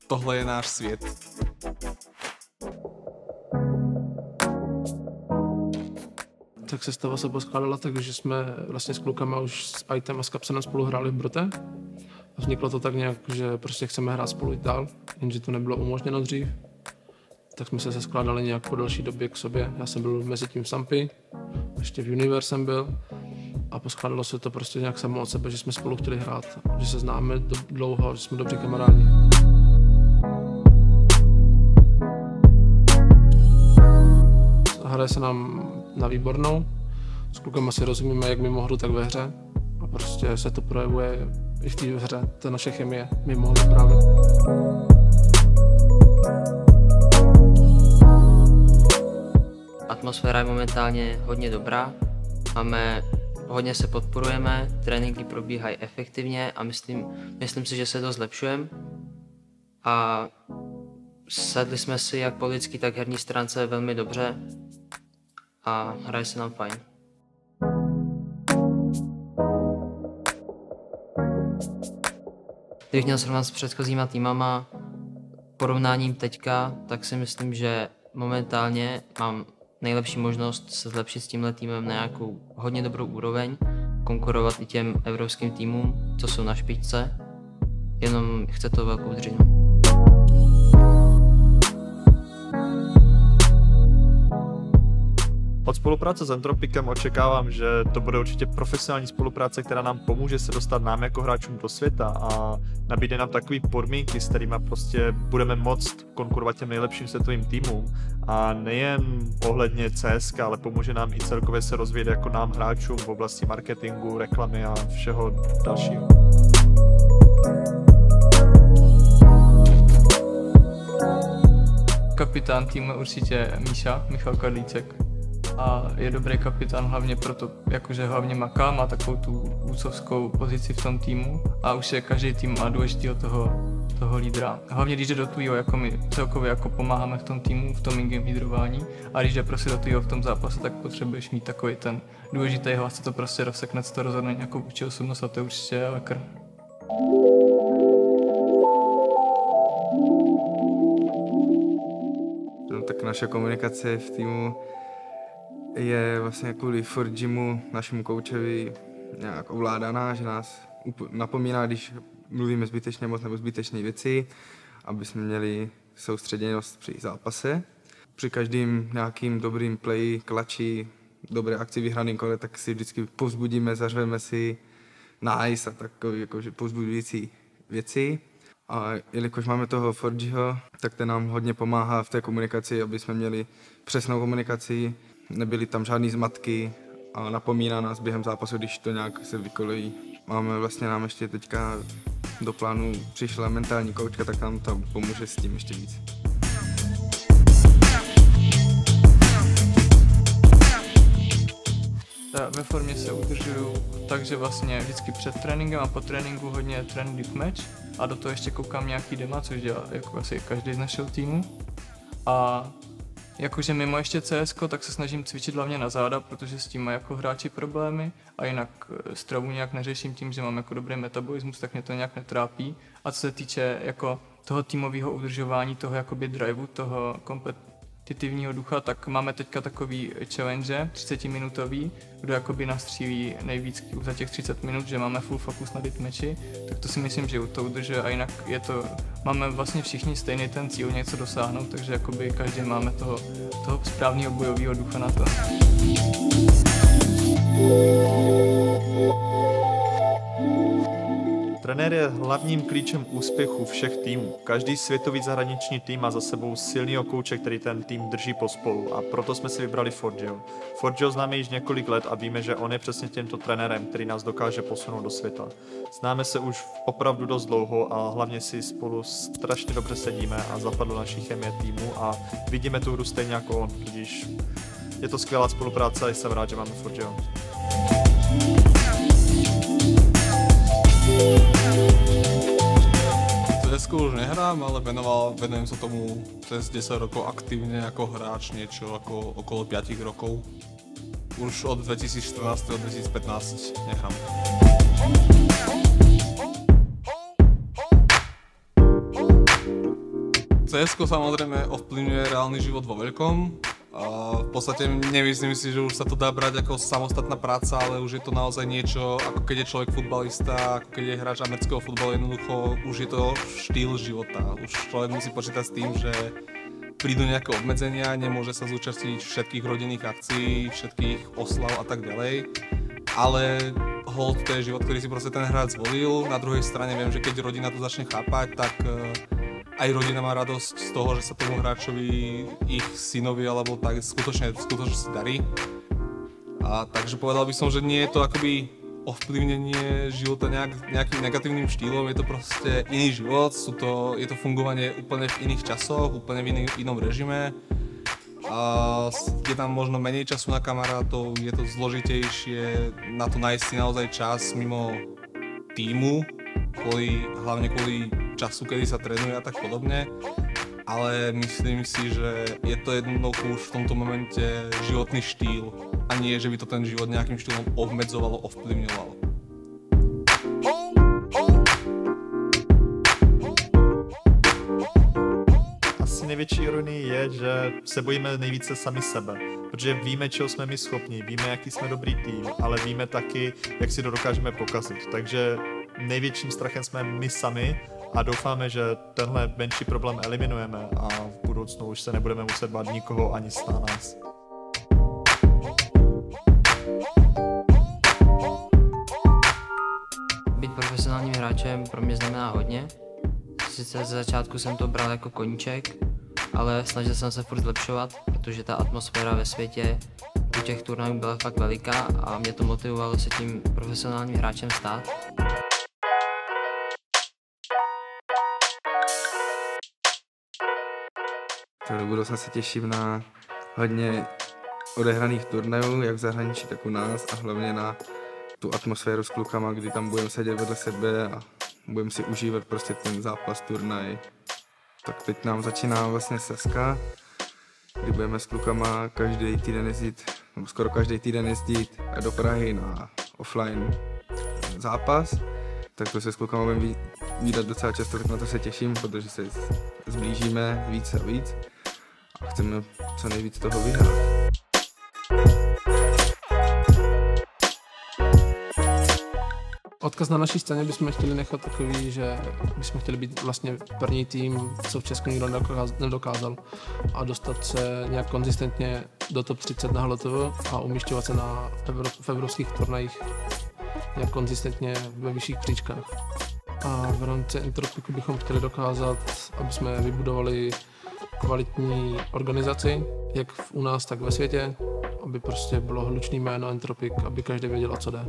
Tohle je náš svět. Tak sestava se poskládala tak, že jsme vlastně s klukama už s Aitem a s Kapsenem spolu hráli v Brote. A vzniklo to tak nějak, že prostě chceme hrát spolu i dál, jenže to nebylo umožněno dřív. Tak jsme se skládali nějak po delší době k sobě. Já jsem byl mezi tím v Sampy, ještě v Universe jsem byl. A poskládalo se to prostě nějak samo od sebe, že jsme spolu chtěli hrát, že se známe dlouho, že jsme dobří kamarádi. Hraje se nám na výbornou, s klukama si rozumíme jak mimo hru, tak ve hře a prostě se to projevuje i v té hře, ta naše chemie mimo hru právě. Atmosféra je momentálně hodně dobrá, hodně se podporujeme, tréninky probíhají efektivně a myslím si, že se to zlepšujeme. A sedli jsme si jak po lidský, tak herní stránce velmi dobře a hraje se nám fajn. Když měl srovnat s předchozíma týmama porovnáním teďka, tak si myslím, že momentálně mám nejlepší možnost se zlepšit s tímhle týmem na nějakou hodně dobrou úroveň, konkurovat i těm evropským týmům, co jsou na špičce, jenom chce to velkou dřinu. Od spolupráce s Entropikem očekávám, že to bude určitě profesionální spolupráce, která nám pomůže se dostat nám jako hráčům do světa a nabídne nám takové podmínky, s kterými prostě budeme moct konkurovat těm nejlepším světovým týmům. A nejen ohledně CSK, ale pomůže nám i celkově se rozvíjet jako nám hráčům v oblasti marketingu, reklamy a všeho dalšího. Kapitán týmu je určitě Michal Kadlíček. A je dobrý kapitán hlavně proto, jakože hlavně maká, má takovou tu vůdcovskou pozici v tom týmu a už je každý tým má důležitýho toho lídra. Hlavně když jde do tvýho, jako my celkově jako pomáháme v tom týmu, v tom in-game lídrování a když jde prostě do tvýho v tom zápase, tak potřebuješ mít takový ten důležitý hlas, co to prostě rozsekne, co to rozhodne nějakou vůči osobnost a to je určitě Lekr. No, tak naše komunikace v týmu je vlastně kvůli Forgimu, našemu koučovi, nějak ovládaná, že nás napomíná, když mluvíme zbytečně moc nebo zbytečné věci, aby jsme měli soustředěnost při zápase. Při každým nějakým dobrým play, klači, dobré akci vyhraným kole, tak si vždycky povzbudíme, zařveme si nice a takové jakože povzbudující věci. A jelikož máme toho Forgiho, tak ten nám hodně pomáhá v té komunikaci, aby jsme měli přesnou komunikaci, nebyly tam žádný zmatky a napomíná nás během zápasu, když to nějak se vykolejí. Nám ještě teďka do plánu přišla mentální koučka, tak nám tam pomůže s tím ještě víc. Ve formě se udržuju takže vlastně vždycky před tréninkem a po tréninku hodně trénu deathmatch a do toho ještě koukám nějaký dema, což dělá jako asi každý z našeho týmu. A jakože mimo ještě CSko, tak se snažím cvičit hlavně na záda, protože s tím mají jako hráči problémy a jinak stravu nějak neřeším tím, že mám jako dobrý metabolismus, tak mě to nějak netrápí. A co se týče jako toho týmového udržování, toho jakoby driveu, toho kompetitivního ducha, tak máme teďka takový challenge 30-minutový, kdo jakoby nastřílí nejvíc za těch 30 minut, že máme full focus na deathmatchi, tak to si myslím, že to udržuje a jinak je to, máme vlastně všichni stejný ten cíl něco dosáhnout, takže jakoby každý máme toho správného bojového ducha na to. Trenér je hlavním klíčem úspěchu všech týmů. Každý světový zahraniční tým má za sebou silného kouče, který ten tým drží pospolu a proto jsme si vybrali Forgio. Forgio známe již několik let a víme, že on je přesně tímto trenérem, který nás dokáže posunout do světa. Známe se už opravdu dost dlouho a hlavně si spolu strašně dobře sedíme a zapadlo naší chemie týmu a vidíme tu hru stejně jako on, tudíž je to skvělá spolupráce a jsem rád, že máme Forgio. CSku už nehrám, ale venujem sa tomu cez 10 rokov aktívne ako hráč, niečo ako okolo 5 rokov. Už od 2014 do 2015 nehrám. CSko samozrejme ovplyvňuje reálny život vo veľkom. V podstate nemyslím si, že už sa to dá brať ako samostatná práca, ale už je to naozaj niečo, ako keď je človek futbalista, ako keď je hráč amerického futbalu, jednoducho už je to štýl života. Už človek musí počítať s tým, že prídu nejaké obmedzenia, nemôže sa zúčastniť všetkých rodinných akcií, všetkých oslav a tak ďalej. Ale hold, to je život, ktorý si proste ten hráč zvolil. Na druhej strane viem, že keď rodina to začne chápať, tak aj rodina má radosť z toho, že sa tomu hráčovi, ich synovi alebo tak skutočne si darí. A takže povedal by som, že nie je to akoby ovplyvnenie života nejakým negatívnym štýlom, je to proste iný život, je to fungovanie úplne v iných časoch, úplne v inom režime. A je tam možno menej času na kamarátov, je to zložitejšie na to nájsť si naozaj čas mimo tímu, hlavne kvôli času, kedy sa trénuje a tak podobne, ale myslím si, že je to jednoducho už v tomto momente životný štýl a nie, že by to ten život nejakým štýlom obmedzovalo, ovplyvňovalo. Asi největší ironie je, že se bojíme nejvíce sami sebe, protože víme, čeho jsme my schopni, víme, jaký jsme dobrý tým, ale víme taky, jak si to dokážeme pokazit, takže největším strachem jsme my sami a doufáme, že tenhle menší problém eliminujeme a v budoucnu už se nebudeme muset bát nikoho ani z nás. Být profesionálním hráčem pro mě znamená hodně. Sice ze začátku jsem to bral jako koníček, ale snažil jsem se furt zlepšovat, protože ta atmosféra ve světě u těch turnajů byla fakt veliká a mě to motivovalo se tím profesionálním hráčem stát. Do budoucna se těším na hodně odehraných turnajů, jak v zahraničí, tak u nás a hlavně na tu atmosféru s klukama, kdy tam budeme sedět vedle sebe a budeme si užívat prostě ten zápas, turnaj. Tak teď nám začíná vlastně seska, kdy budeme s klukama každý týden jezdit, nebo skoro každý týden jezdit do Prahy na offline zápas. Tak to se s klukama budeme vídat docela často, tak na to se těším, protože se zblížíme víc a víc a chceme co nejvíc toho vyhrát. Odkaz na naší scéně bychom chtěli nechat takový, že bychom chtěli být vlastně první tým, co v Česku nikdo nedokázal a dostat se nějak konzistentně do top 30 na HLTV a umísťovat se v evropských turnajích nějak konzistentně ve vyšších příčkách. A v rámci Entropiku bychom chtěli dokázat, aby jsme vybudovali kvalitní organizaci, jak u nás, tak ve světě, aby prostě bylo hlučný jméno Entropik, aby každý věděl, o co jde.